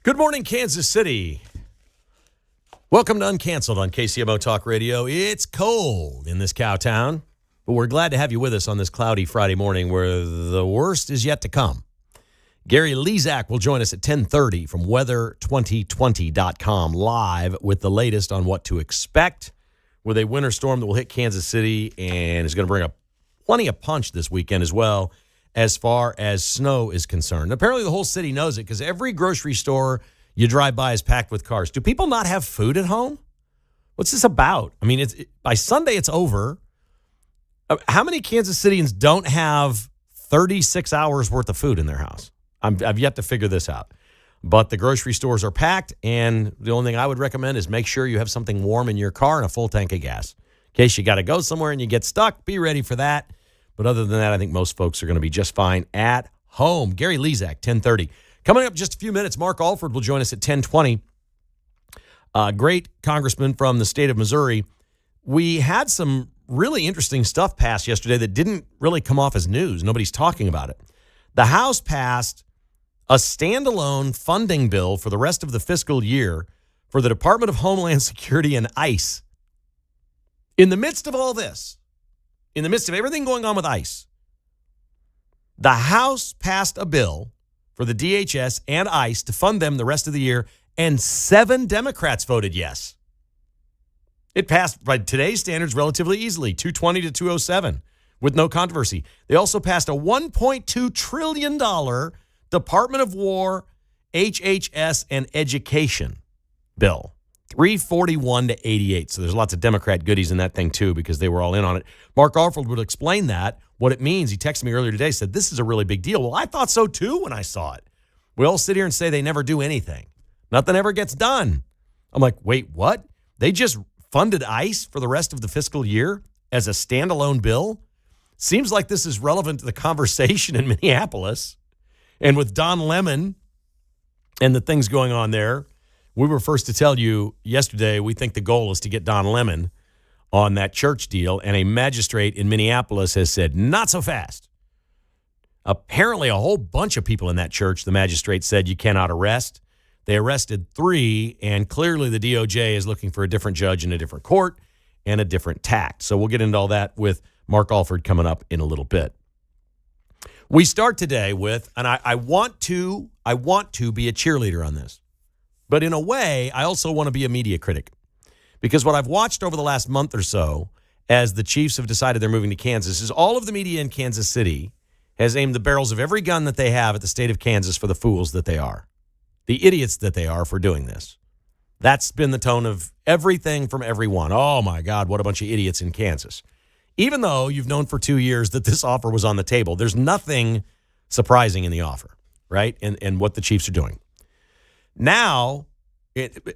Good morning, Kansas City. Welcome to Uncanceled on KCMO Talk Radio. It's cold in this cow town, but we're glad to have you with us on this cloudy Friday morning where the worst is yet to come. Gary Lezak will join us at 10:30 from weather2020.com live with the latest on what to expect with a winter storm that will hit Kansas City and is going to bring up plenty of punch this weekend as well as far as snow is concerned. Apparently the whole city knows it because every grocery store you drive by is packed with cars. Do people not have food at home? What's this about? I mean, by Sunday it's over. How many Kansas Cityans don't have 36 hours worth of food in their house? I've yet to figure this out. But the grocery stores are packed, and the only thing I would recommend is make sure you have something warm in your car and a full tank of gas. In case you got to go somewhere and you get stuck, be ready for that. But other than that, I think most folks are going to be just fine at home. Gary Lezak, 10:30. Coming up in just a few minutes, Mark Alford will join us at 10:20. Great congressman from the state of Missouri. We had some really interesting stuff passed yesterday that didn't really come off as news. Nobody's talking about it. The House passed a standalone funding bill for the rest of the fiscal year for the Department of Homeland Security and ICE. In the midst of all this, in the midst of everything going on with ICE, the House passed a bill for the DHS and ICE to fund them the rest of the year, and 7 Democrats voted yes. It passed by today's standards relatively easily, 220 to 207, with no controversy. They also passed a $1.2 trillion Department of War, HHS, and Education bill. 341 to 88. So there's lots of Democrat goodies in that thing, too, because they were all in on it. Mark Alford would explain that, what it means. He texted me earlier today, said, this is a really big deal. Well, I thought so, too, when I saw it. We all sit here and say they never do anything. Nothing ever gets done. I'm like, wait, what? They just funded ICE for the rest of the fiscal year as a standalone bill? Seems like this is relevant to the conversation in Minneapolis. And with Don Lemon and the things going on there, we were first to tell you yesterday we think the goal is to get Don Lemon on that church deal, and a magistrate in Minneapolis has said, not so fast. Apparently a whole bunch of people in that church, the magistrate said, you cannot arrest. They arrested 3, and clearly the DOJ is looking for a different judge in a different court and a different tact. So we'll get into all that with Mark Alford coming up in a little bit. We start today with, and I want to be a cheerleader on this. But in a way, I also want to be a media critic, because what I've watched over the last month or so as the Chiefs have decided they're moving to Kansas is all of the media in Kansas City has aimed the barrels of every gun that they have at the state of Kansas for the fools that they are, the idiots that they are for doing this. That's been the tone of everything from everyone. Oh, my God, what a bunch of idiots in Kansas. Even though you've known for 2 years that this offer was on the table, there's nothing surprising in the offer, right, and what the Chiefs are doing. Now,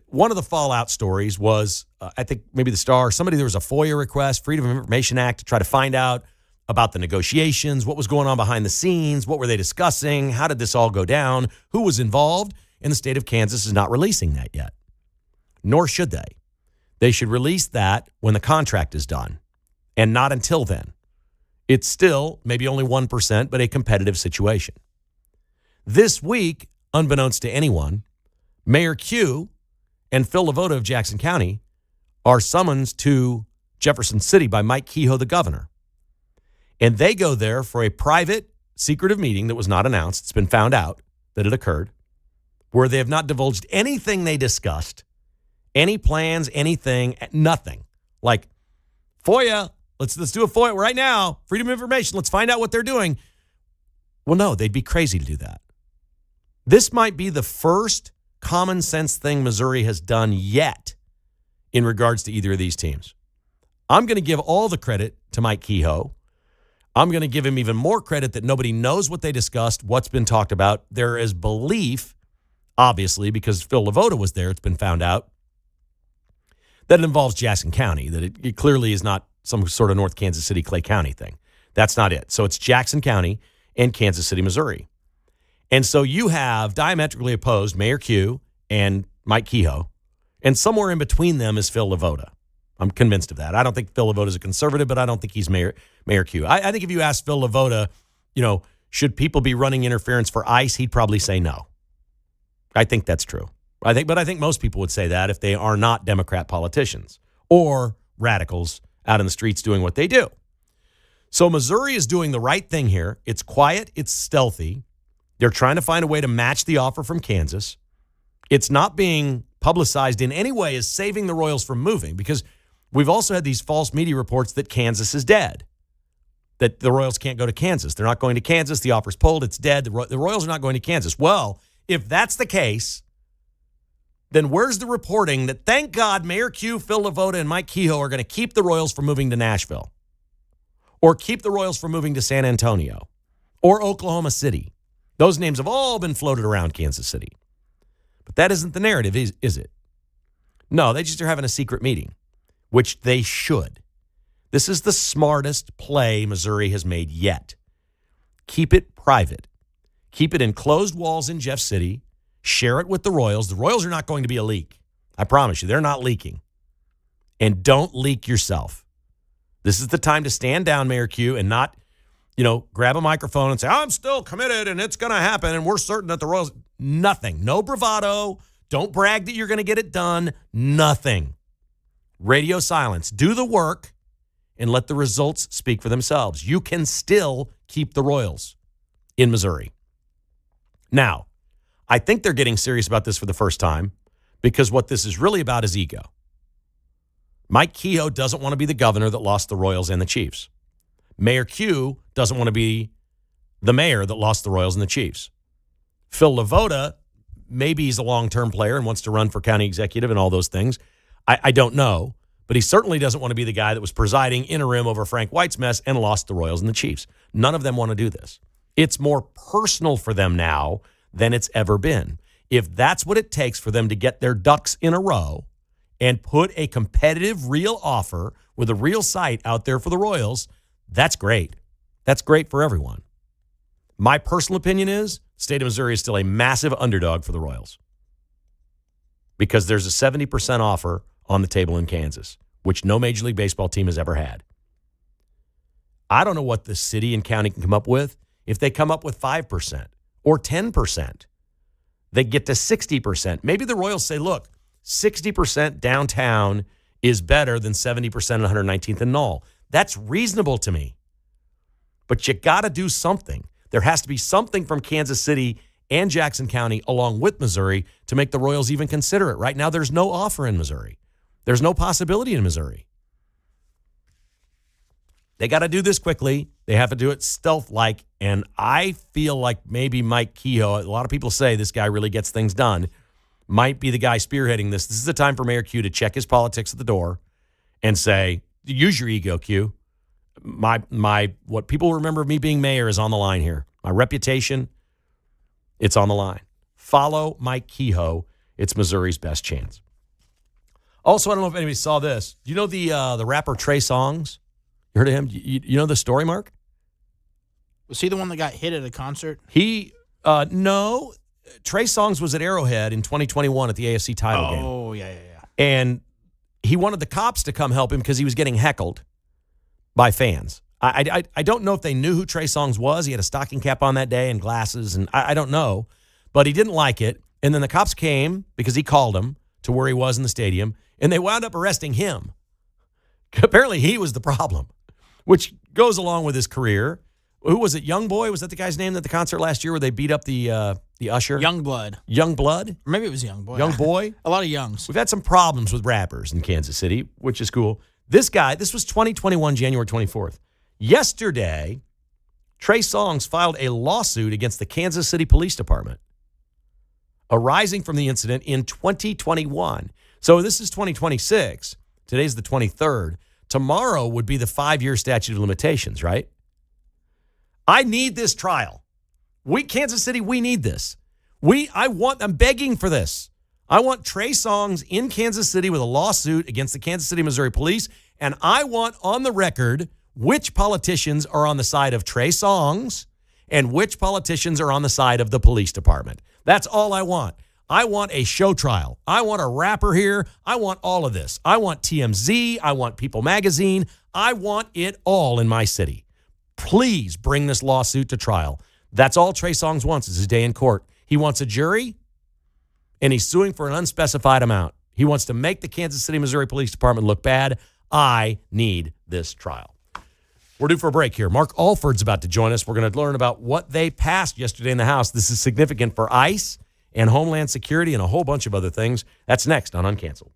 one of the fallout stories was, I think maybe the Star, there was a FOIA request, Freedom of Information Act, to try to find out about the negotiations, what was going on behind the scenes, what were they discussing, how did this all go down, who was involved, and the state of Kansas is not releasing that yet. Nor should they. They should release that when the contract is done, and not until then. It's still maybe only 1%, but a competitive situation. This week, unbeknownst to anyone, Mayor Q and Phil Levoto of Jackson County are summoned to Jefferson City by Mike Kehoe, the governor. And they go there for a private, secretive meeting that was not announced. It's been found out that it occurred, where they have not divulged anything they discussed, any plans, anything, nothing. Like, FOIA, let's do a FOIA right now, Freedom of Information, let's find out what they're doing. Well, no, they'd be crazy to do that. This might be the first common sense thing Missouri has done yet in regards to either of these teams. I'm going to give all the credit to Mike Kehoe. I'm going to give him even more credit that nobody knows what they discussed, what's been talked about. There is belief, obviously, because Phil Levoto was there, it's been found out, that it involves Jackson County, that it clearly is not some sort of North Kansas City, Clay County thing. That's not it. So it's Jackson County and Kansas City, Missouri. And so you have diametrically opposed Mayor Q and Mike Kehoe, and somewhere in between them is Phil Levoto. I'm convinced of that. I don't think Phil Levoto is a conservative, but I don't think he's Mayor Q. I think if you ask Phil Levoto, should people be running interference for ICE, he'd probably say no. I think that's true. But I think most people would say that if they are not Democrat politicians or radicals out in the streets doing what they do. So Missouri is doing the right thing here. It's quiet. It's stealthy. They're trying to find a way to match the offer from Kansas. It's not being publicized in any way as saving the Royals from moving, because we've also had these false media reports that Kansas is dead, that the Royals can't go to Kansas. They're not going to Kansas. The offer's pulled. It's dead. The Royals are not going to Kansas. Well, if that's the case, then where's the reporting that, thank God, Mayor Q, Phil Lavoda, and Mike Kehoe are going to keep the Royals from moving to Nashville, or keep the Royals from moving to San Antonio or Oklahoma City? Those names have all been floated around Kansas City. But that isn't the narrative, is it? No, they just are having a secret meeting, which they should. This is the smartest play Missouri has made yet. Keep it private. Keep it in closed walls in Jeff City. Share it with the Royals. The Royals are not going to be a leak. I promise you, they're not leaking. And don't leak yourself. This is the time to stand down, Mayor Q, and not, grab a microphone and say, I'm still committed and it's going to happen and we're certain that the Royals. Nothing. No bravado. Don't brag that you're going to get it done. Nothing. Radio silence. Do the work and let the results speak for themselves. You can still keep the Royals in Missouri. Now, I think they're getting serious about this for the first time, because what this is really about is ego. Mike Kehoe doesn't want to be the governor that lost the Royals and the Chiefs. Mayor Q doesn't want to be the mayor that lost the Royals and the Chiefs. Phil Lavoda, maybe he's a long-term player and wants to run for county executive and all those things. I don't know, but he certainly doesn't want to be the guy that was presiding interim over Frank White's mess and lost the Royals and the Chiefs. None of them want to do this. It's more personal for them now than it's ever been. If that's what it takes for them to get their ducks in a row and put a competitive, real offer with a real site out there for the Royals, that's great. That's great for everyone. My personal opinion is the state of Missouri is still a massive underdog for the Royals, because there's a 70% offer on the table in Kansas, which no Major League Baseball team has ever had. I don't know what the city and county can come up with. If they come up with 5% or 10%, they get to 60%. Maybe the Royals say, look, 60% downtown is better than 70% at 119th and Knoll. That's reasonable to me. But you got to do something. There has to be something from Kansas City and Jackson County along with Missouri to make the Royals even consider it. Right now, there's no offer in Missouri. There's no possibility in Missouri. They got to do this quickly. They have to do it stealth-like. And I feel like maybe Mike Kehoe, a lot of people say this guy really gets things done, might be the guy spearheading this. This is the time for Mayor Q to check his politics at the door and say, use your ego, Q. My what people remember of me being mayor is on the line here. My reputation, it's on the line. Follow Mike Kehoe. It's Missouri's best chance. Also, I don't know if anybody saw this. Do you know the rapper Trey Songz? You heard of him? You know the story, Mark? Was he the one that got hit at a concert? No. Trey Songz was at Arrowhead in 2021 at the AFC title game. Oh, yeah. And he wanted the cops to come help him because he was getting heckled by fans. I don't know if they knew who Trey Songz was. He had a stocking cap on that day and glasses, and I don't know. But he didn't like it. And then the cops came because he called them to where he was in the stadium, and they wound up arresting him. Apparently he was the problem, which goes along with his career. Who was it? Young Boy? Was that the guy's name at the concert last year where they beat up the usher? Young Blood. Young Blood? Or maybe it was Young Boy. Young Boy? A lot of youngs. We've had some problems with rappers in Kansas City, which is cool. This guy, this was 2021, January 24th. Yesterday, Trey Songz filed a lawsuit against the Kansas City Police Department arising from the incident in 2021. So this is 2026. Today's the 23rd. Tomorrow would be the 5-year statute of limitations, right? I need this trial. Kansas City, we need this. I'm begging for this. I want Trey Songz in Kansas City with a lawsuit against the Kansas City, Missouri police, and I want on the record which politicians are on the side of Trey Songz and which politicians are on the side of the police department. That's all I want. I want a show trial. I want a rapper here. I want all of this. I want TMZ. I want People Magazine. I want it all in my city. Please bring this lawsuit to trial. That's all Trey Songz wants is his day in court. He wants a jury. and he's suing for an unspecified amount. He wants to make the Kansas City, Missouri Police Department look bad. I need this trial. We're due for a break here. Mark Alford's about to join us. We're going to learn about what they passed yesterday in the House. This is significant for ICE and Homeland Security and a whole bunch of other things. That's next on Uncanceled.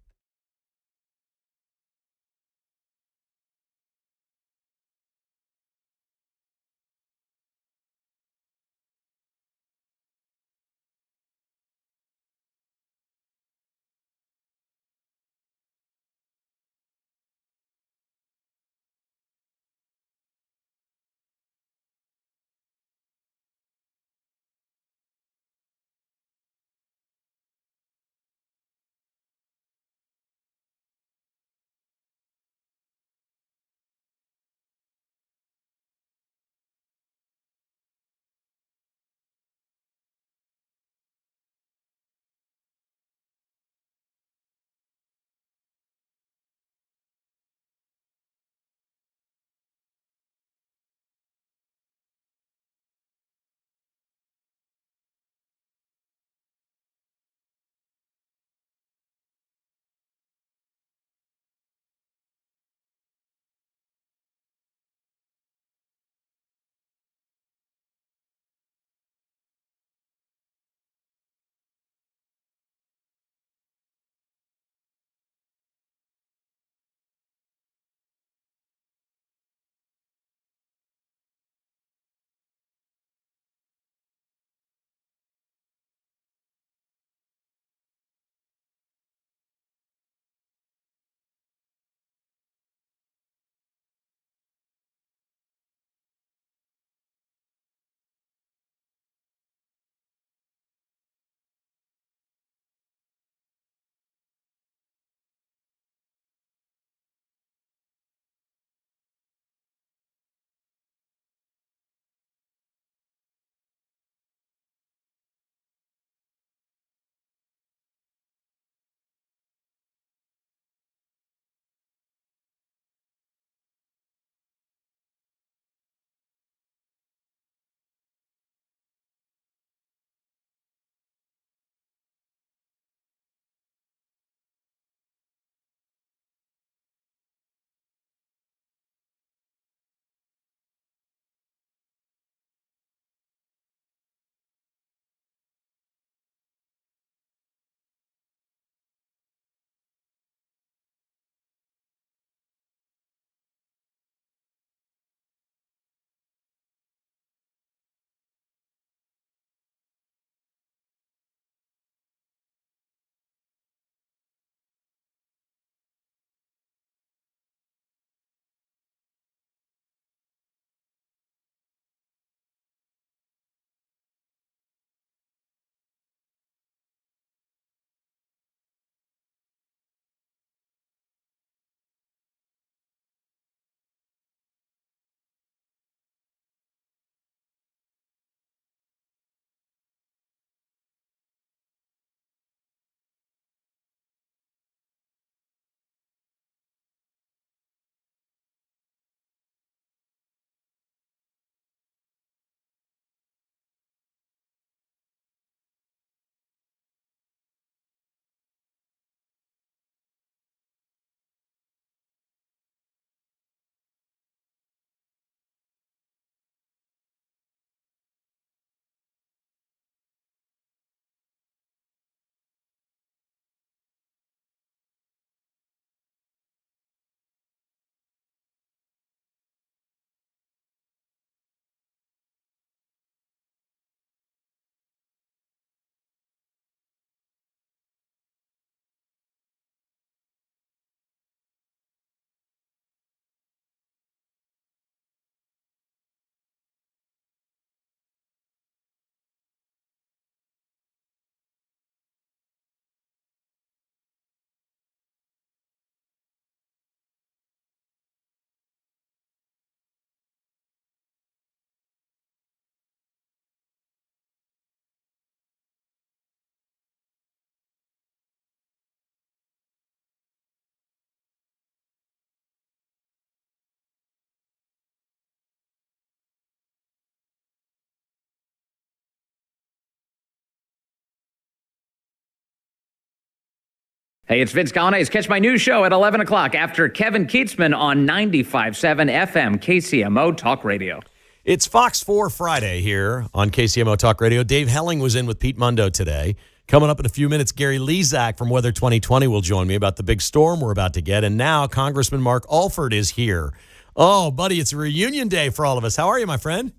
Hey, it's Vince Gallane's Catch My News Show at 11 o'clock after Kevin Kietzman on 95.7 FM KCMO Talk Radio. It's Fox 4 Friday here on KCMO Talk Radio. Dave Helling was in with Pete Mundo today. Coming up in a few minutes, Gary Lezak from Weather 2020 will join me about the big storm we're about to get. And now Congressman Mark Alford is here. Oh, buddy, it's a reunion day for all of us. How are you, my friend?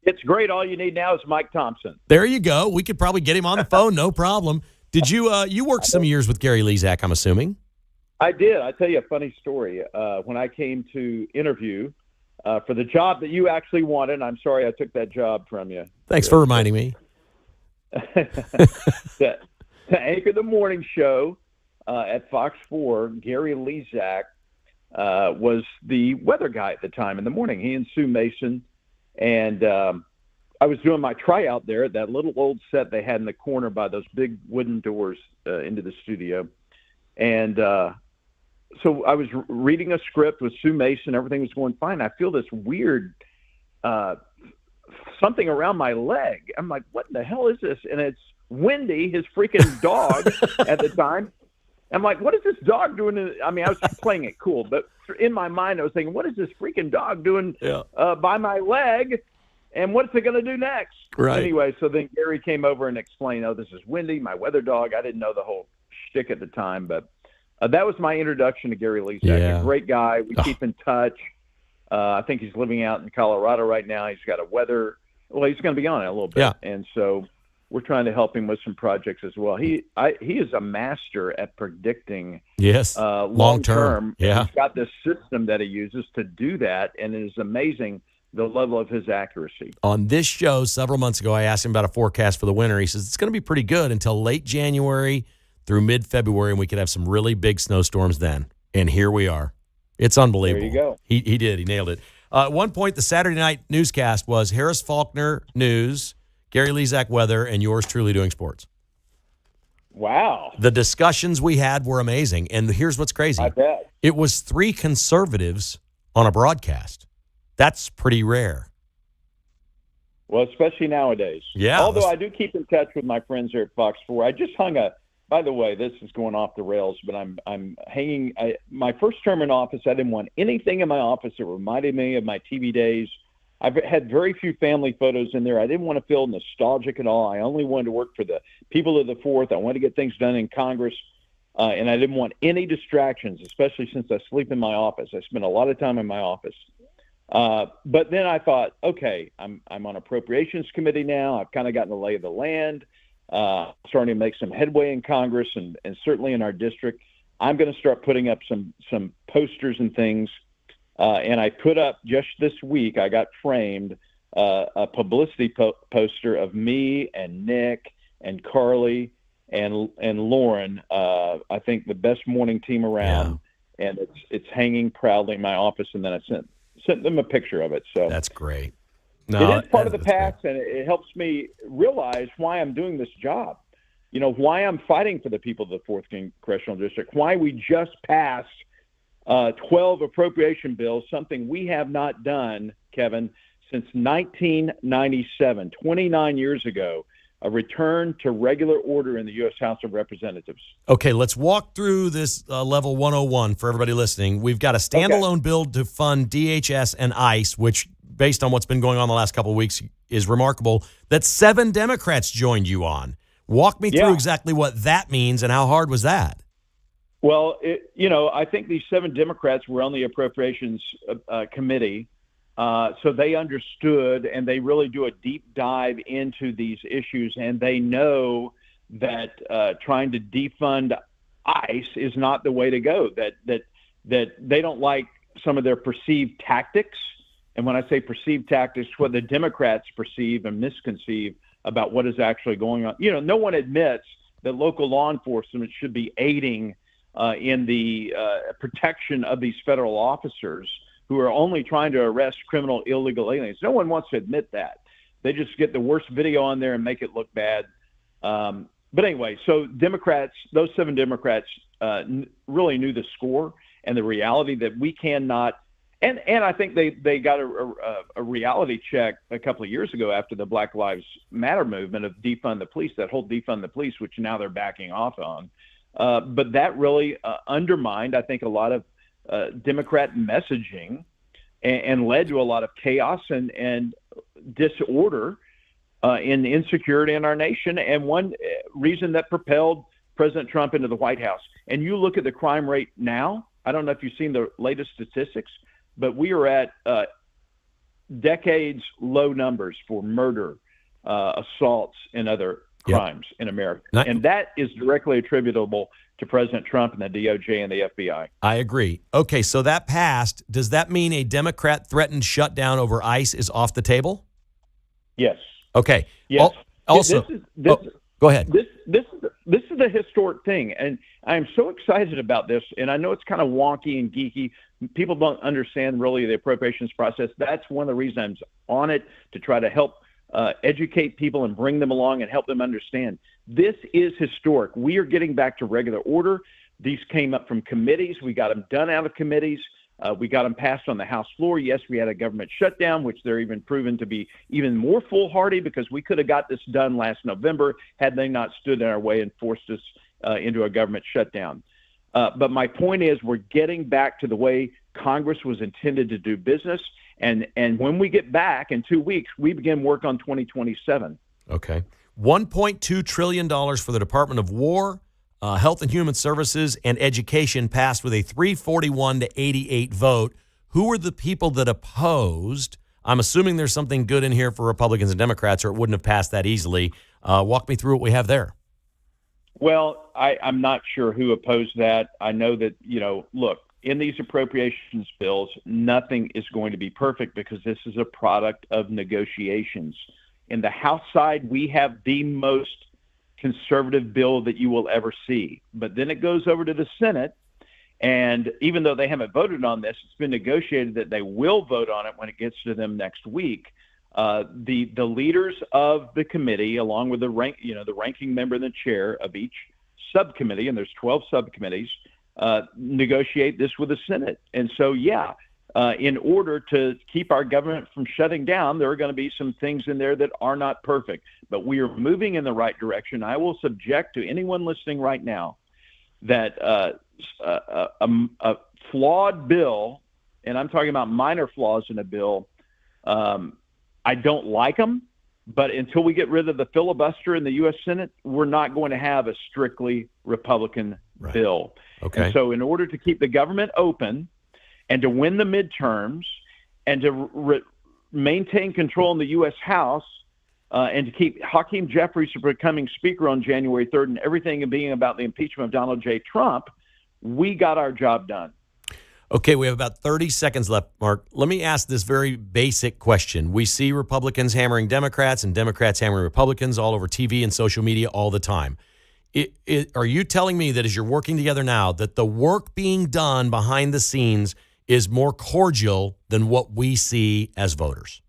It's great. All you need now is Mike Thompson. There you go. We could probably get him on the phone, no problem. Did you worked some years with Gary Lezak, I'm assuming? I did. I'll tell you a funny story. When I came to interview for the job that you actually wanted, I'm sorry I took that job from you. Thanks for reminding me. to anchor the morning show at Fox 4, Gary Lezak was the weather guy at the time in the morning. He and Sue Mason. And I was doing my tryout there at that little old set they had in the corner by those big wooden doors into the studio. And so I was reading a script with Sue Mason. Everything was going fine. I feel this weird something around my leg. I'm like, what the hell is this? And it's Wendy, his freaking dog at the time. I'm like, what is this dog doing? I mean, I was playing it cool, but in my mind, I was thinking, what is this freaking dog doing by my leg? And what's it going to do next? Right. Anyway, so then Gary came over and explained, oh, this is Wendy, my weather dog. I didn't know the whole shtick at the time, but that was my introduction to Gary Lezak. Yeah. A great guy. We keep in touch. I think he's living out in Colorado right now. He's got he's going to be on it a little bit. Yeah. And so we're trying to help him with some projects as well. He is a master at predicting long term. Yeah. He's got this system that he uses to do that, and it is amazing the level of his accuracy. On this show several months ago, I asked him about a forecast for the winter. He says it's going to be pretty good until late January through mid-February, and we could have some really big snowstorms then. And here we are. It's unbelievable. There you go. He did. He nailed it. At one point, the Saturday night newscast was Harris Faulkner News, Gary Lezak Weather, and yours truly doing sports. Wow. The discussions we had were amazing. And here's what's crazy. I bet. It was 3 conservatives on a broadcast. That's pretty rare. Well, especially nowadays. Yeah. Although I do keep in touch with my friends here at Fox 4. I just hung by the way, this is going off the rails, but I'm hanging. My first term in office, I didn't want anything in my office that reminded me of my TV days. I've had very few family photos in there. I didn't want to feel nostalgic at all. I only wanted to work for the people of the Fourth. I wanted to get things done in Congress, and I didn't want any distractions, especially since I sleep in my office. I spend a lot of time in my office. But then I thought, okay, I'm on Appropriations Committee now. I've kind of gotten the lay of the land, starting to make some headway in Congress and certainly in our district. I'm going to start putting up some posters and things. And I put up just this week, I got framed a publicity poster of me and Nick and Carly and Lauren, I think the best morning team around. Yeah. And it's hanging proudly in my office. And then I sent them a picture of it. So that's great. No, it is part of the past, and it helps me realize why I'm doing this job. You know, why I'm fighting for the people of the 4th Congressional District, why we just passed 12 appropriation bills, something we have not done, Kevin, since 1997, 29 years ago, a return to regular order in the U.S. House of Representatives. Okay, let's walk through this level 101 for everybody listening. We've got a standalone bill to fund DHS and ICE, which, based on what's been going on the last couple of weeks, is remarkable, that 7 Democrats joined you on. Walk me through exactly what that means and how hard was that? Well, I think these 7 Democrats were on the Appropriations Committee, so they understood, and they really do a deep dive into these issues, and they know that trying to defund ICE is not the way to go, that they don't like some of their perceived tactics. And when I say perceived tactics, what the Democrats perceive and misconceive about what is actually going on. You know, no one admits that local law enforcement should be aiding in the protection of these federal officers who are only trying to arrest criminal illegal aliens. No one wants to admit that. They just get the worst video on there and make it look bad. But anyway, so Democrats, those 7 Democrats really knew the score and the reality that we cannot. And I think they got a reality check a couple of years ago after the Black Lives Matter movement of defund the police, that whole defund the police, which now they're backing off on. But that really undermined, I think, a lot of Democrat messaging and led to a lot of chaos and disorder and insecurity in our nation, and one reason that propelled President Trump into the White House. And you look at the crime rate now, I don't know if you've seen the latest statistics, but we are at decades low numbers for murder, assaults, and other crimes in America. And that is directly attributable to President Trump and the DOJ and the FBI. I agree. Okay, so that passed. Does that mean a Democrat-threatened shutdown over ICE is off the table? Yes. Okay. Yes. Also, go ahead. This is the historic thing, and I'm so excited about this. And I know it's kind of wonky and geeky. People don't understand really the appropriations process. That's one of the reasons I'm on it, to try to help educate people and bring them along and help them understand. This is historic. We are getting back to regular order. These came up from committees. We got them done out of committees. We got them passed on the House floor. Yes, we had a government shutdown, which they're even proven to be even more foolhardy, because we could have got this done last November had they not stood in our way and forced us into a government shutdown. But my point is, we're getting back to the way Congress was intended to do business. And when we get back in 2 weeks, we begin work on 2027. Okay. $1.2 trillion for the Department of War, Health and Human Services, and Education passed with a 341 to 88 vote. Who were the people that opposed? I'm assuming there's something good in here for Republicans and Democrats, or it wouldn't have passed that easily. Walk me through what we have there. Well, I'm not sure who opposed that. I know that, look, in these appropriations bills, nothing is going to be perfect, because this is a product of negotiations. In the House side, we have the most conservative bill that you will ever see. But then it goes over to the Senate, and even though they haven't voted on this, it's been negotiated that they will vote on it when it gets to them next week. The leaders of the committee, along with the ranking member and the chair of each subcommittee, and there's 12 subcommittees, negotiate this with the Senate. And so, in order to keep our government from shutting down, there are going to be some things in there that are not perfect, but we are moving in the right direction. I will subject to anyone listening right now that a flawed bill, and I'm talking about minor flaws in a bill, I don't like them, but until we get rid of the filibuster in the U.S. Senate, we're not going to have a strictly Republican bill. Okay. And so in order to keep the government open and to win the midterms and to maintain control in the U.S. House and to keep Hakeem Jeffries from becoming Speaker on January 3rd and everything being about the impeachment of Donald J. Trump, we got our job done. Okay, we have about 30 seconds left, Mark. Let me ask this very basic question. We see Republicans hammering Democrats and Democrats hammering Republicans all over TV and social media all the time. Are you telling me that as you're working together now, that the work being done behind the scenes is more cordial than what we see as voters?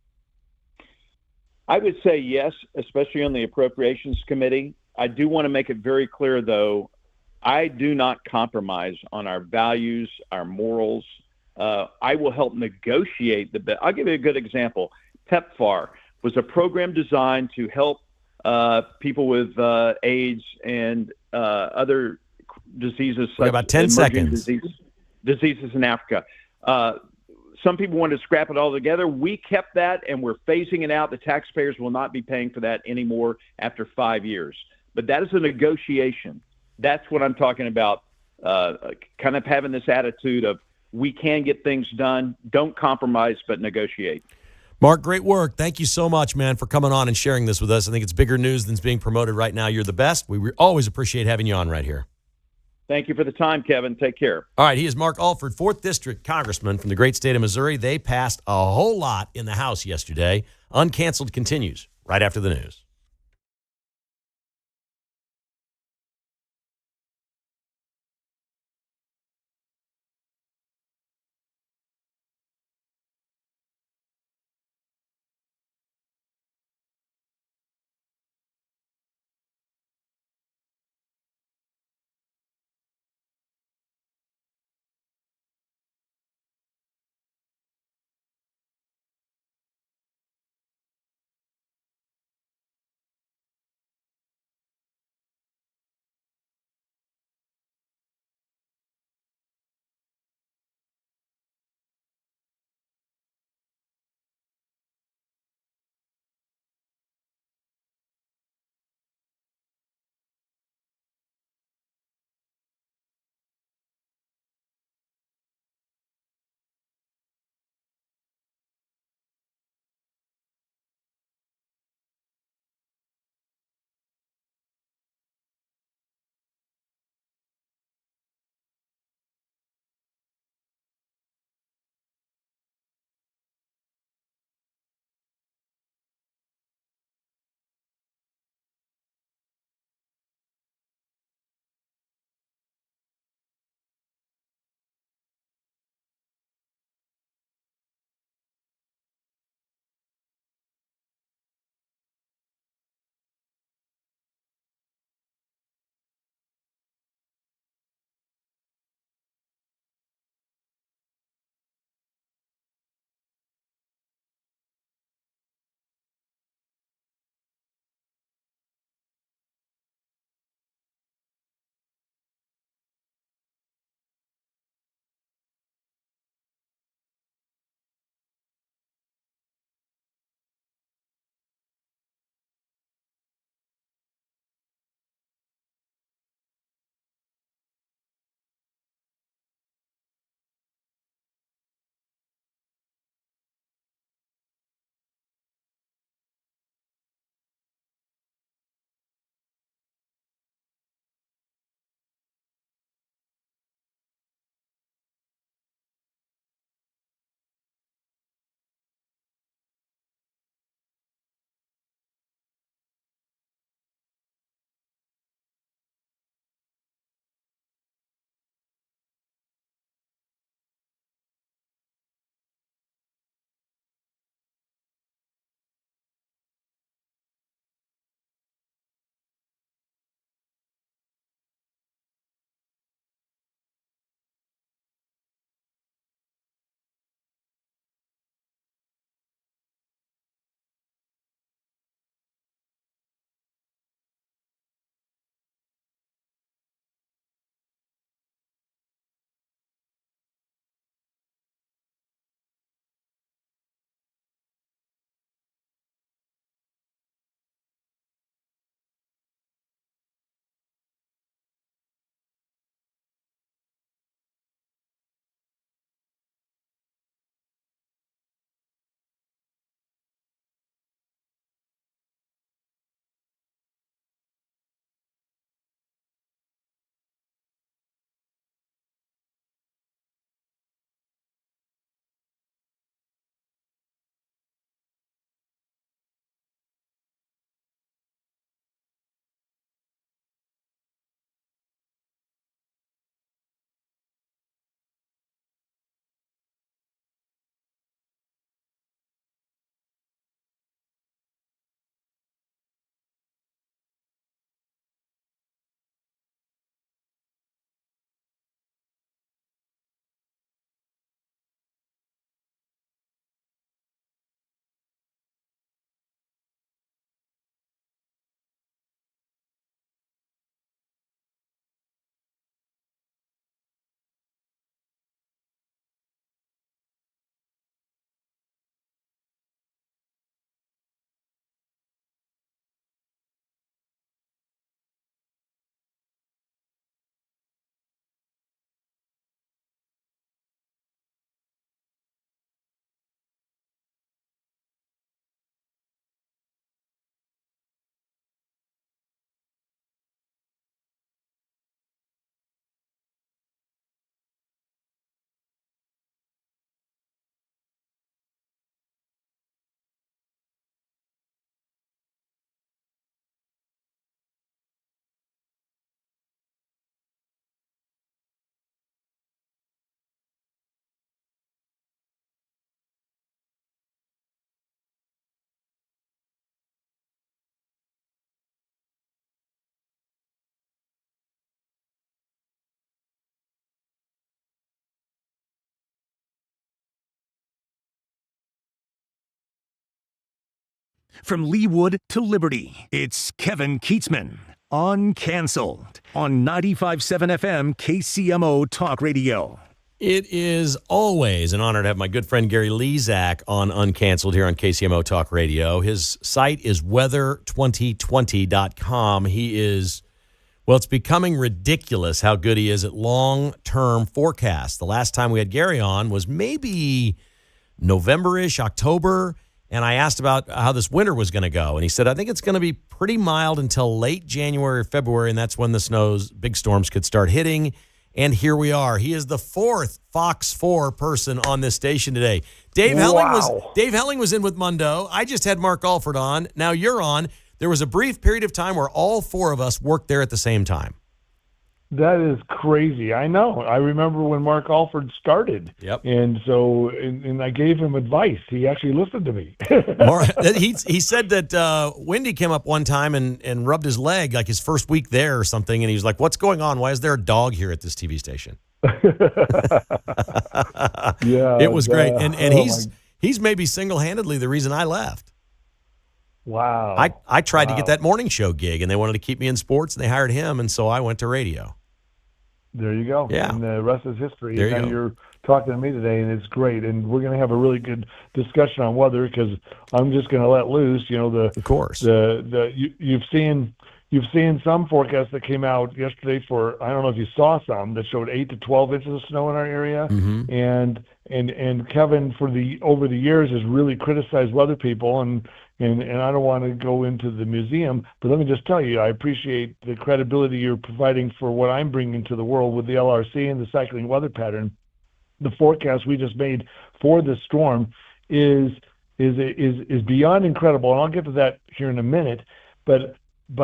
I would say yes, especially on the Appropriations Committee. I do want to make it very clear, though, I do not compromise on our values, our morals. I will help negotiate the bill. I'll give you a good example. PEPFAR was a program designed to help people with AIDS and other diseases. We have about 10 seconds. Diseases in Africa. Some people wanted to scrap it all together. We kept that, and we're phasing it out. The taxpayers will not be paying for that anymore after 5 years. But that is a negotiation. That's what I'm talking about, kind of having this attitude of we can get things done. Don't compromise, but negotiate. Mark, great work. Thank you so much, man, for coming on and sharing this with us. I think it's bigger news than's being promoted right now. You're the best. We always appreciate having you on right here. Thank you for the time, Kevin. Take care. All right, he is Mark Alford, 4th District Congressman from the great state of Missouri. They passed a whole lot in the House yesterday. Uncanceled continues right after the news. from Leawood to Liberty. It's Kevin Kietzman, Uncanceled, on 95.7 FM KCMO Talk Radio. It is always an honor to have my good friend Gary Lezak on Uncanceled here on KCMO Talk Radio. His site is weather2020.com. He is, well, it's becoming ridiculous how good he is at long-term forecasts. The last time we had Gary on was maybe November-ish, October, and I asked about how this winter was going to go. And he said, I think it's going to be pretty mild until late January or February, and that's when the big storms could start hitting. And here we are. He is the fourth Fox 4 person on this station today. Dave Helling was in with Mundo. I just had Mark Alford on. Now you're on. There was a brief period of time where all four of us worked there at the same time. That is crazy. I know. I remember when Mark Alford started. Yep. And so, and I gave him advice. He actually listened to me. He said that Wendy came up one time and rubbed his leg, like his first week there or something, and he was like, what's going on? Why is there a dog here at this TV station? Yeah. It was great. And he's maybe single-handedly the reason I left. Wow. I tried to get that morning show gig, and they wanted to keep me in sports, and they hired him, and so I went to radio. There you go. Yeah. And the rest is history. There you and go. You're talking to me today, and it's great. And we're going to have a really good discussion on weather because I'm just going to let loose. You know, Of course. You've seen some forecasts that came out yesterday for, I don't know if you saw some that showed 8 to 12 inches of snow in our area. Mm-hmm. And Kevin over the years has really criticized weather people and I don't want to go into the museum, but let me just tell you, I appreciate the credibility you're providing for what I'm bringing to the world with the LRC and the cycling weather pattern. The forecast we just made for this storm is beyond incredible, and I'll get to that here in a minute. But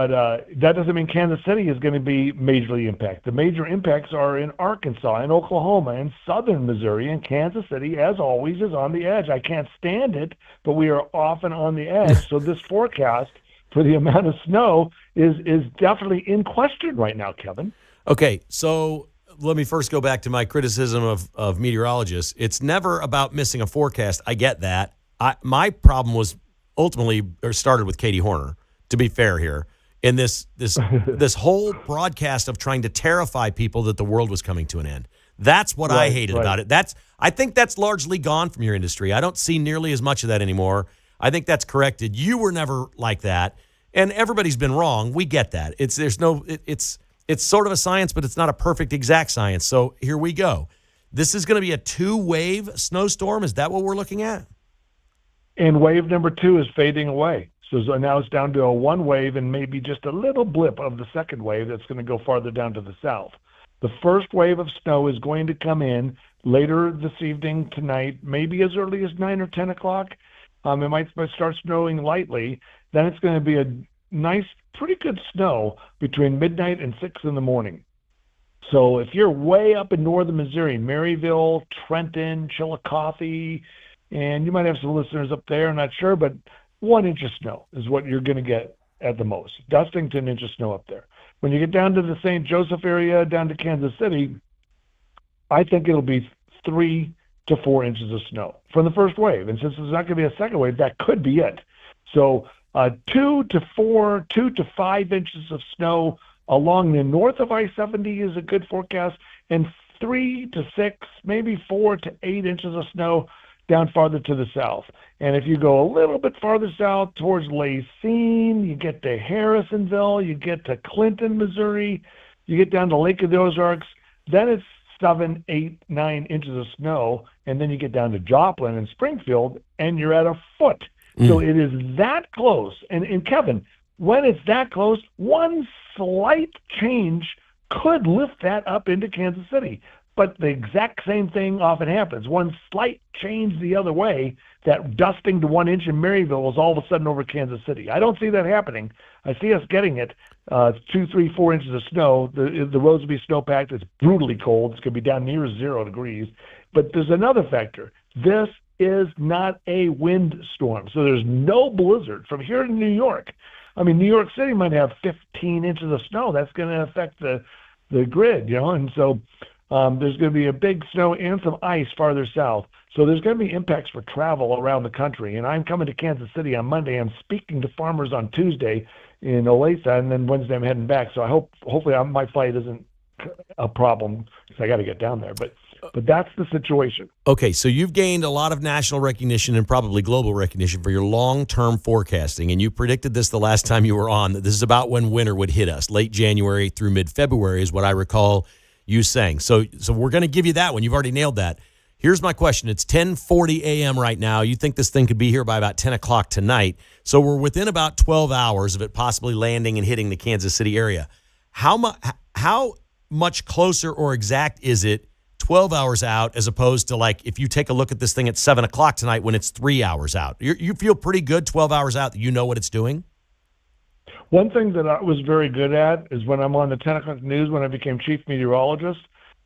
that doesn't mean Kansas City is going to be majorly impacted. The major impacts are in Arkansas, in Oklahoma, in southern Missouri, and Kansas City, as always, is on the edge. I can't stand it, but we are often on the edge. So this forecast for the amount of snow is definitely in question right now, Kevin. Okay, so let me first go back to my criticism of meteorologists. It's never about missing a forecast. I get that. My problem was started with Katie Horner, to be fair here. In this whole broadcast of trying to terrify people that the world was coming to an end. That's what I hated about it. I think that's largely gone from your industry. I don't see nearly as much of that anymore. I think that's corrected. You were never like that, and everybody's been wrong. We get that. It's sort of a science, but it's not a perfect exact science. So here we go. This is going to be a 2-wave snowstorm. Is that what we're looking at? And wave number 2 is fading away. So now it's down to a 1 wave and maybe just a little blip of the second wave that's going to go farther down to the south. The first wave of snow is going to come in later this evening, tonight, maybe as early as 9 or 10 o'clock. It might start snowing lightly. Then it's going to be a nice, pretty good snow between midnight and 6 in the morning. So if you're way up in northern Missouri, Maryville, Trenton, Chillicothe, and you might have some listeners up there, I'm not sure, but 1 inch of snow is what you're going to get at the most. Dusting to 1 inch of snow up there. When you get down to the St. Joseph area, down to Kansas City, I think it'll be 3 to 4 inches of snow from the first wave. And since there's not going to be a second wave, that could be it. So 2 to 5 inches of snow along the north of I-70 is a good forecast, and 3 to 6, maybe 4 to 8 inches of snow down farther to the south. And if you go a little bit farther south towards Lacine, you get to Harrisonville, you get to Clinton, Missouri, you get down to Lake of the Ozarks, then it's 7, 8, 9 inches of snow, and then you get down to Joplin and Springfield, and you're at a foot. So it is that close. And Kevin, when it's that close, one slight change could lift that up into Kansas City. But the exact same thing often happens. One slight change the other way, that dusting to 1 inch in Maryville is all of a sudden over Kansas City. I don't see that happening. I see us getting it, 2, 3, 4 inches of snow. The roads will be snow-packed. It's brutally cold. It's going to be down near 0 degrees. But there's another factor. This is not a wind storm. So there's no blizzard from here to New York. I mean, New York City might have 15 inches of snow. That's going to affect the grid, you know. And so There's going to be a big snow and some ice farther south. So there's going to be impacts for travel around the country. And I'm coming to Kansas City on Monday. I'm speaking to farmers on Tuesday in Olathe, and then Wednesday I'm heading back. So hopefully my flight isn't a problem because I got to get down there. But that's the situation. Okay, so you've gained a lot of national recognition and probably global recognition for your long-term forecasting, and you predicted this the last time you were on, that this is about when winter would hit us. Late January through mid-February is what I recall you saying. So we're going to give you that one. You've already nailed that. Here's my question. It's 10:40 a.m. right now. You think this thing could be here by about 10 o'clock tonight. So we're within about 12 hours of it possibly landing and hitting the Kansas City area. How much closer or exact is it 12 hours out as opposed to, like, if you take a look at this thing at 7 o'clock tonight when it's 3 hours out? You feel pretty good 12 hours out that you know what it's doing? One thing that I was very good at is when I'm on the 10 o'clock news, when I became chief meteorologist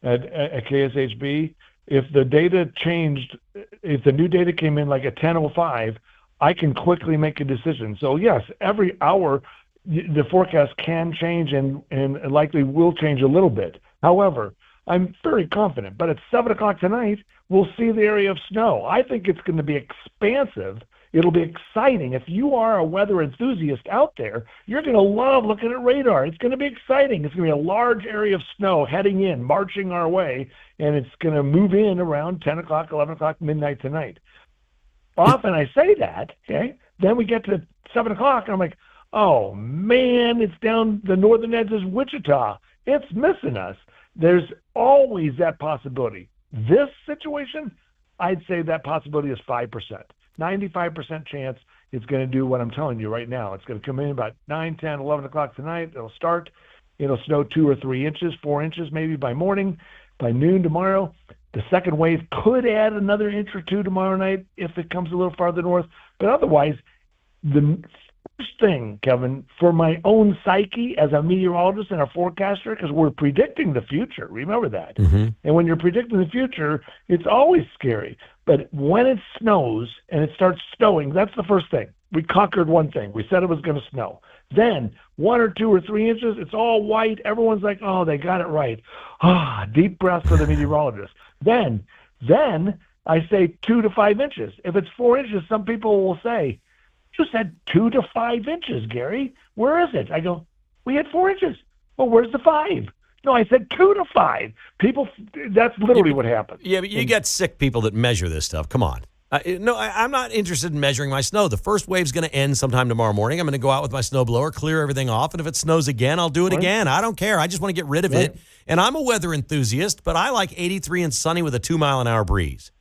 at KSHB, if the data changed, if the new data came in like at 10:05, I can quickly make a decision. So yes, every hour the forecast can change and likely will change a little bit. However, I'm very confident. But at 7 o'clock tonight, we'll see the area of snow. I think it's going to be expansive. It'll be exciting. If you are a weather enthusiast out there, you're going to love looking at radar. It's going to be exciting. It's going to be a large area of snow heading in, marching our way, and it's going to move in around 10 o'clock, 11 o'clock, midnight tonight. Often I say that, okay? Then we get to 7 o'clock, and I'm like, oh, man, it's down the northern edge of Wichita. It's missing us. There's always that possibility. This situation, I'd say that possibility is 5%. 95% chance it's going to do what I'm telling you right now. It's going to come in about 9, 10, 11 o'clock tonight. It'll start. It'll snow 2 or 3 inches, 4 inches maybe by morning. By noon tomorrow, the second wave could add another inch or 2 tomorrow night if it comes a little farther north. But otherwise, the first thing, Kevin, for my own psyche as a meteorologist and a forecaster, because we're predicting the future. Remember that. Mm-hmm. And when you're predicting the future, it's always scary. But when it snows and it starts snowing, that's the first thing. We conquered one thing. We said it was going to snow. Then 1 or 2 or 3 inches, it's all white. Everyone's like, oh, they got it right. Deep breath for the meteorologist. Then I say 2 to 5 inches. If it's 4 inches, some people will say, you said 2 to 5 inches, Gary. Where is it? I go, we had 4 inches. Well, where's the 5? No, I said 2 to 5. People, that's literally what happens. Yeah, but you get sick people that measure this stuff. Come on. I'm not interested in measuring my snow. The first wave's going to end sometime tomorrow morning. I'm going to go out with my snowblower, clear everything off, and if it snows again, I'll do it again. I don't care. I just want to get rid of it. And I'm a weather enthusiast, but I like 83 and sunny with a 2-mile-an-hour breeze.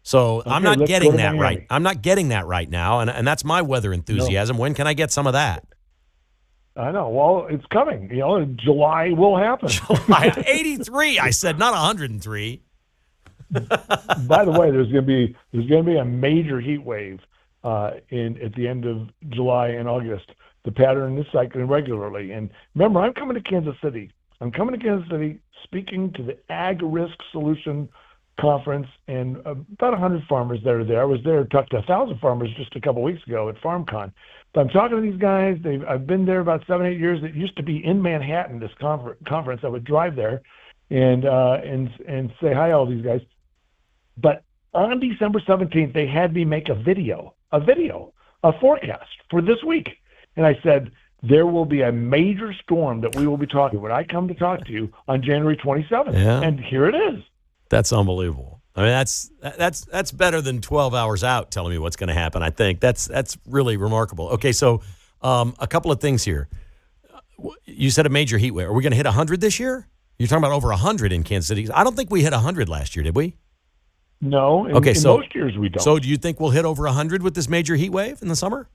So I'm not getting that right. I'm not getting that right now, and that's my weather enthusiasm. No. When can I get some of that? I know. Well, it's coming. July will happen. July 83. I said not 103. By the way, there's going to be a major heat wave at the end of July and August. The pattern is cycling regularly. And remember, I'm coming to Kansas City. I'm coming to Kansas City speaking to the Ag Risk Solution Conference, and about 100 farmers that are there. I was there, talked to 1,000 farmers just a couple of weeks ago at FarmCon. But I'm talking to these guys. I've been there about 7, 8 years. It used to be in Manhattan, this conference. I would drive there and say hi to all these guys. But on December 17th, they had me make a forecast for this week. And I said, there will be a major storm that we will be talking when I come to talk to you on January 27th. Yeah. And here it is. That's unbelievable. I mean, that's better than 12 hours out telling me what's going to happen, I think. That's really remarkable. Okay, so a couple of things here. You said a major heat wave. Are we going to hit 100 this year? You're talking about over 100 in Kansas City. I don't think we hit 100 last year, did we? No. In most years we don't. So do you think we'll hit over 100 with this major heat wave in the summer?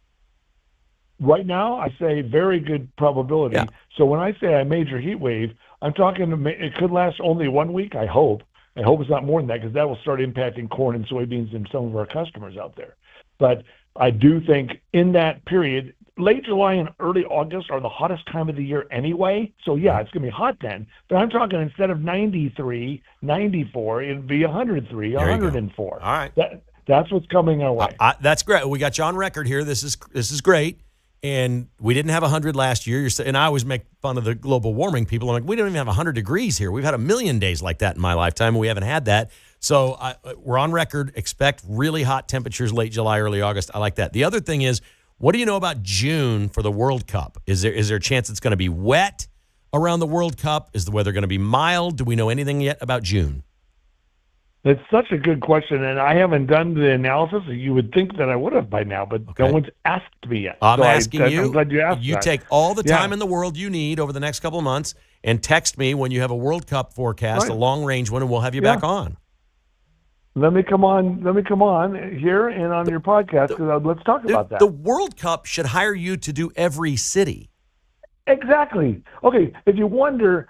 Right now, I say very good probability. Yeah. So when I say a major heat wave, I'm talking it could last only 1 week, I hope. I hope it's not more than that, because that will start impacting corn and soybeans and some of our customers out there. But I do think in that period, late July and early August are the hottest time of the year anyway. So, yeah, it's going to be hot then. But I'm talking instead of 93, 94, it'd be 103, 104. All right. That's what's coming our way. That's great. We got you on record here. This is great. And we didn't have 100 last year. And I always make fun of the global warming people. I'm like, we don't even have 100 degrees here. We've had 1,000,000 days like that in my lifetime, and we haven't had that. So we're on record. Expect really hot temperatures late July, early August. I like that. The other thing is, what do you know about June for the World Cup? Is there a chance it's going to be wet around the World Cup? Is the weather going to be mild? Do we know anything yet about June? It's such a good question, and I haven't done the analysis. You would think that I would have by now, but no one's asked me yet. I'm asking you. I'm glad you asked You that. take all the time in the world you need over the next couple of months and text me when you have a World Cup forecast, a long-range one, and we'll have you back on. Let me come on here and on your podcast because let's talk about that. The World Cup should hire you to do every city. Exactly. Okay, if you wonder,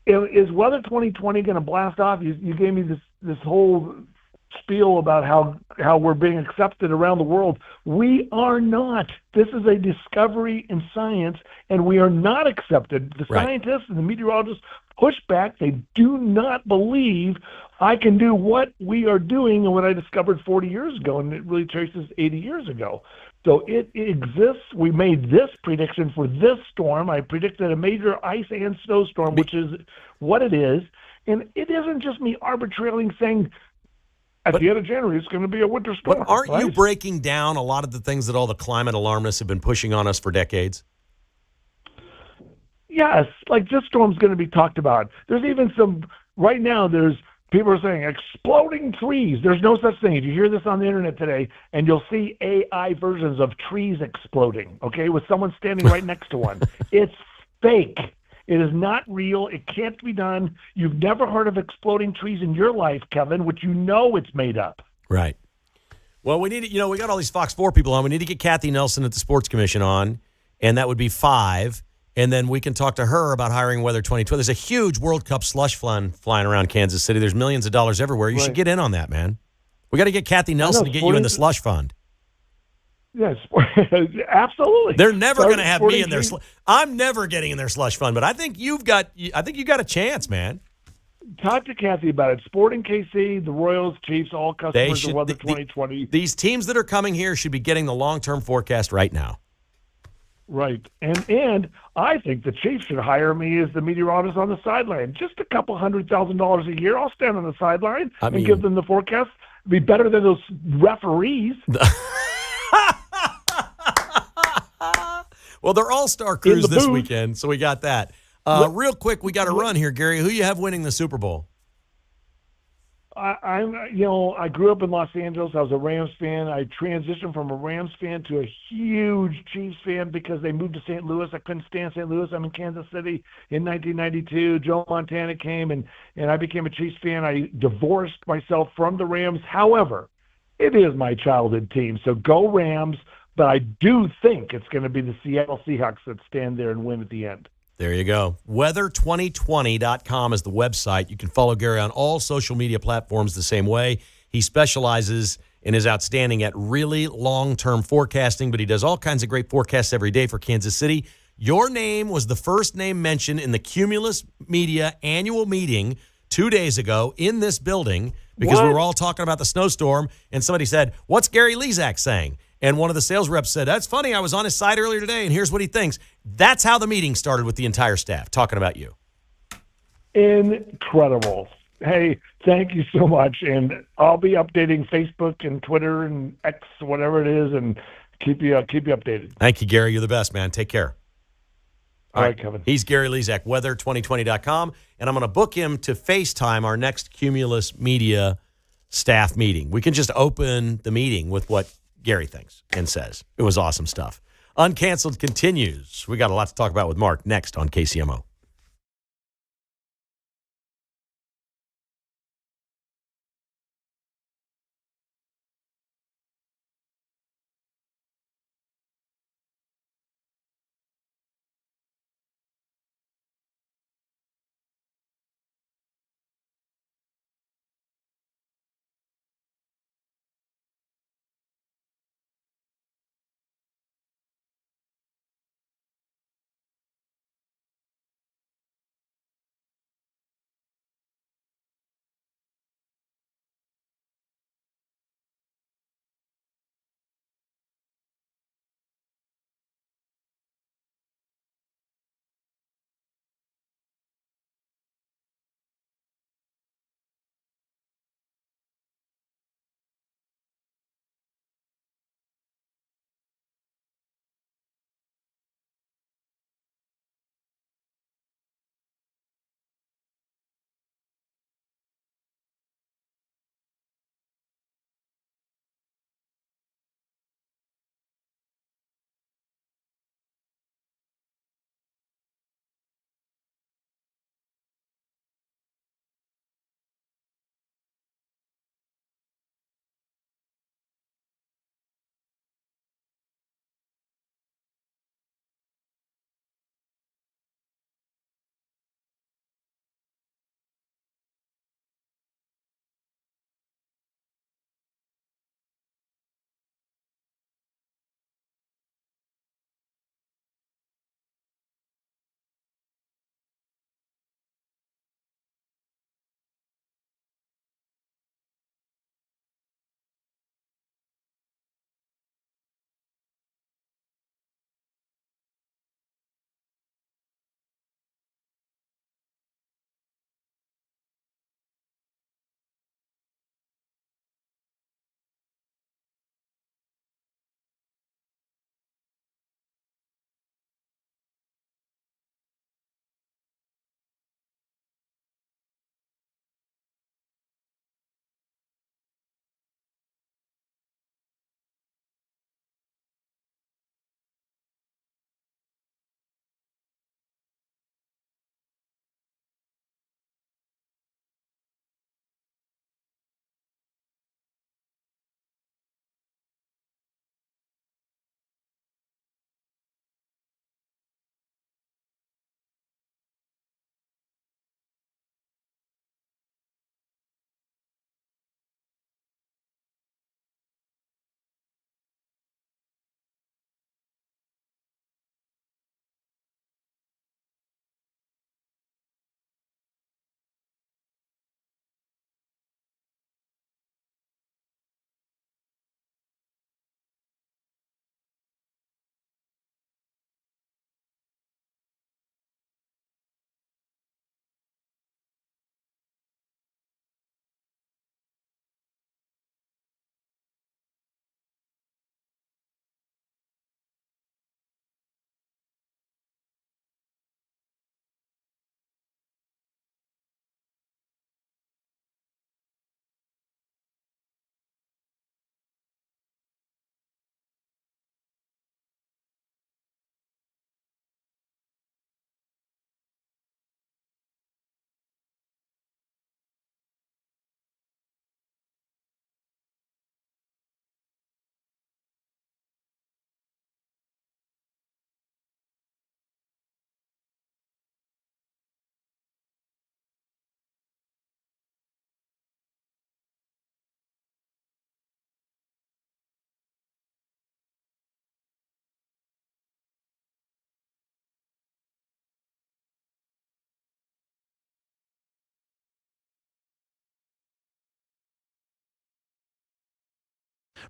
is Weather 2020 going to blast off? You gave me this whole spiel about how we're being accepted around the world. We are not. This is a discovery in science, and we are not accepted. The scientists and the meteorologists push back. They do not believe I can do what we are doing and what I discovered 40 years ago, and it really traces 80 years ago. So it exists. We made this prediction for this storm. I predicted a major ice and snowstorm, which is what it is. And it isn't just me arbitrarily saying at the end of January it's going to be a winter storm. But aren't you breaking down a lot of the things that all the climate alarmists have been pushing on us for decades? Yes, like this storm's going to be talked about. There's even right now people are saying exploding trees. There's no such thing. If you hear this on the internet today, and you'll see AI versions of trees exploding, okay, with someone standing right next to one. It's fake. It is not real. It can't be done. You've never heard of exploding trees in your life, Kevin, which it's made up. Right. Well, we need we got all these Fox 4 people on. We need to get Kathy Nelson at the Sports Commission on, and that would be 5. And then we can talk to her about hiring Weather 2020. There's a huge World Cup slush fund flying around Kansas City. There's millions of dollars everywhere. You should get in on that, man. We got to get Kathy Nelson to get you in the slush fund. Yes, absolutely. They're never going to have me in their I'm never getting in their slush fund, but I think you got a chance, man. Talk to Kathy about it. Sporting KC, the Royals, Chiefs, all customers of Weather 2020. These teams that are coming here should be getting the long-term forecast right now. Right. And I think the Chiefs should hire me as the meteorologist on the sideline. Just a couple $100,000 a year. I'll stand on the sideline and give them the forecast. It'd be better than those referees. Well, they're all-star crews this weekend, so we got that. Real quick, we got to run here, Gary. Who you have winning the Super Bowl? I grew up in Los Angeles. I was a Rams fan. I transitioned from a Rams fan to a huge Chiefs fan because they moved to St. Louis. I couldn't stand St. Louis. I'm in Kansas City in 1992. Joe Montana came, and I became a Chiefs fan. I divorced myself from the Rams. However, it is my childhood team, so go Rams. But I do think it's going to be the Seattle Seahawks that stand there and win at the end. There you go. Weather2020.com is the website. You can follow Gary on all social media platforms the same way. He specializes and is outstanding at really long-term forecasting, but he does all kinds of great forecasts every day for Kansas City. Your name was the first name mentioned in the Cumulus Media annual meeting 2 days ago in this building because we were all talking about the snowstorm, and somebody said, "What's Gary Lezak saying?" And one of the sales reps said, "That's funny. I was on his site earlier today, and here's what he thinks." That's how the meeting started with the entire staff, talking about you. Incredible. Hey, thank you so much. And I'll be updating Facebook and Twitter and X, whatever it is, and keep you updated. Thank you, Gary. You're the best, man. Take care. All right, Kevin. He's Gary Lezak, weather2020.com, and I'm going to book him to FaceTime our next Cumulus Media staff meeting. We can just open the meeting with what Gary thinks and says. It was awesome stuff. Uncanceled continues. We got a lot to talk about with Mark next on KCMO.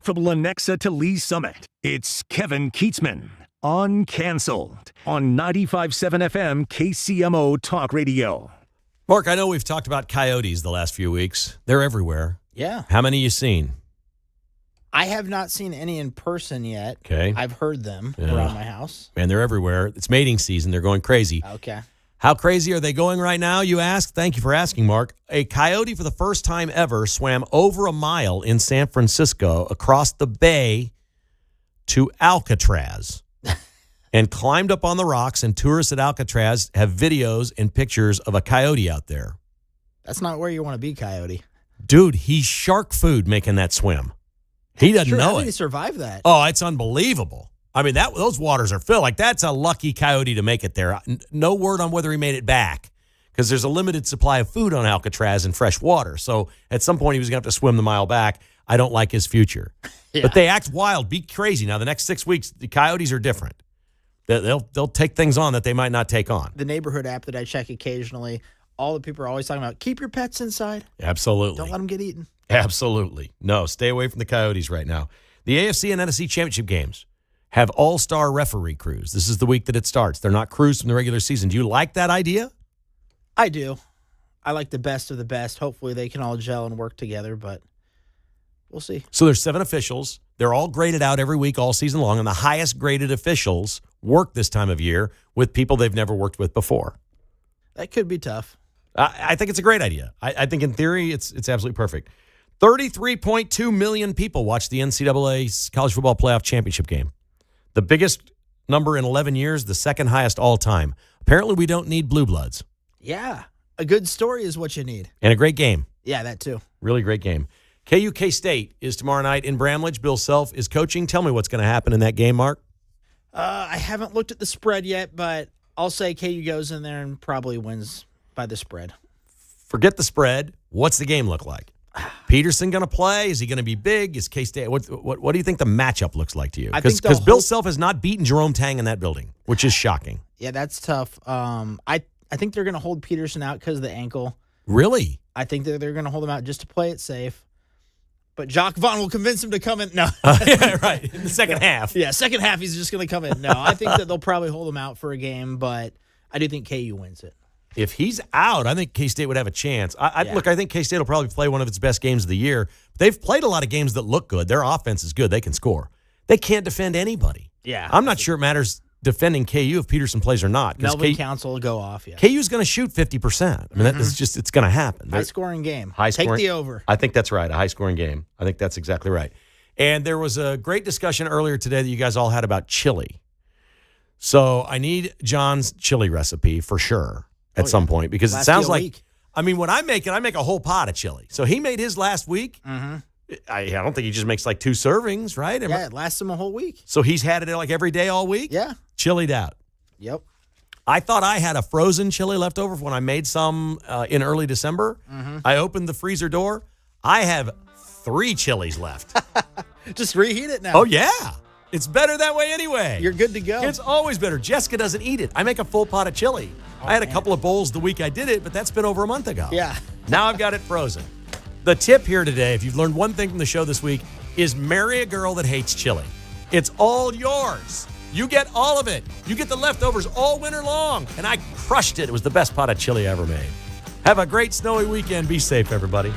From Lenexa to Lee Summit, it's Kevin Kietzman. Uncanceled on 95.7 FM KCMO Talk Radio. Mark, I know we've talked about coyotes the last few weeks. They're everywhere. Yeah. How many you seen? I have not seen any in person yet. Okay. I've heard them around my house. Man, they're everywhere. It's mating season. They're going crazy. Okay. How crazy are they going right now, you ask? Thank you for asking, Mark. A coyote for the first time ever swam over a mile in San Francisco across the bay to Alcatraz and climbed up on the rocks, and tourists at Alcatraz have videos and pictures of a coyote out there. That's not where you want to be, coyote. Dude, he's shark food making that swim. He doesn't know How it. did he survive that? Oh, it's unbelievable. I mean, those waters are filled. Like, that's a lucky coyote to make it there. No word on whether he made it back, because there's a limited supply of food on Alcatraz and fresh water. So at some point, he was going to have to swim the mile back. I don't like his future. Yeah. But they act wild, be crazy. Now, the next 6 weeks, the coyotes are different. They'll take things on that they might not take on. The neighborhood app that I check occasionally, all the people are always talking about, keep your pets inside. Absolutely. Don't let them get eaten. Absolutely. No, stay away from the coyotes right now. The AFC and NFC championship games have all-star referee crews. This is the week that it starts. They're not crews from the regular season. Do you like that idea? I do. I like the best of the best. Hopefully they can all gel and work together, but we'll see. So there's 7 officials. They're all graded out every week all season long, and the highest graded officials work this time of year with people they've never worked with before. That could be tough. I think it's a great idea. I think in theory it's absolutely perfect. 33.2 million people watched the NCAA College Football Playoff Championship game. The biggest number in 11 years, the second highest all time. Apparently we don't need blue bloods. Yeah. A good story is what you need. And a great game. Yeah, that too. Really great game. KU K-State is tomorrow night in Bramlage. Bill Self is coaching. Tell me what's going to happen in that game, Mark. I haven't looked at the spread yet, but I'll say KU goes in there and probably wins by the spread. Forget the spread. What's the game look like? Peterson going to play? Is he going to be big? Is K-State? What do you think the matchup looks like to you? Because Bill Self has not beaten Jerome Tang in that building, which is shocking. Yeah, that's tough. I think they're going to hold Peterson out because of the ankle. Really? I think that they're going to hold him out just to play it safe. But Jock Vaughn will convince him to come in. No. Yeah, right. In the second half. Yeah, second half he's just going to come in. No, I think that they'll probably hold him out for a game, but I do think KU wins it. If he's out, I think K-State would have a chance. Look, I think K-State will probably play one of its best games of the year. They've played a lot of games that look good. Their offense is good. They can score. They can't defend anybody. Yeah. I'm not sure it matters defending KU if Peterson plays or not. Melvin Council will go off, yeah. KU's going to shoot 50%. I mean, that is just, it's going to happen. High-scoring game. Take the over. I think that's right, a high-scoring game. I think that's exactly right. And there was a great discussion earlier today that you guys all had about chili. So I need John's chili recipe for sure at some point, because it sounds like, week. I mean, when I make it, I make a whole pot of chili. So he made his last week. Mm-hmm. I don't think he just makes like 2 servings, right? Yeah, it lasts him a whole week. So he's had it like every day all week? Yeah. Chilied out. Yep. I thought I had a frozen chili left over when I made some in early December. Mm-hmm. I opened the freezer door. I have 3 chilies left. Just reheat it now. Oh, yeah. It's better that way anyway. You're good to go. It's always better. Jessica doesn't eat it. I make a full pot of chili. I had a couple of bowls the week I did it, but that's been over a month ago. Yeah. Now I've got it frozen. The tip here today, if you've learned one thing from the show this week, is marry a girl that hates chili. It's all yours. You get all of it. You get the leftovers all winter long. And I crushed it. It was the best pot of chili I ever made. Have a great snowy weekend. Be safe, everybody.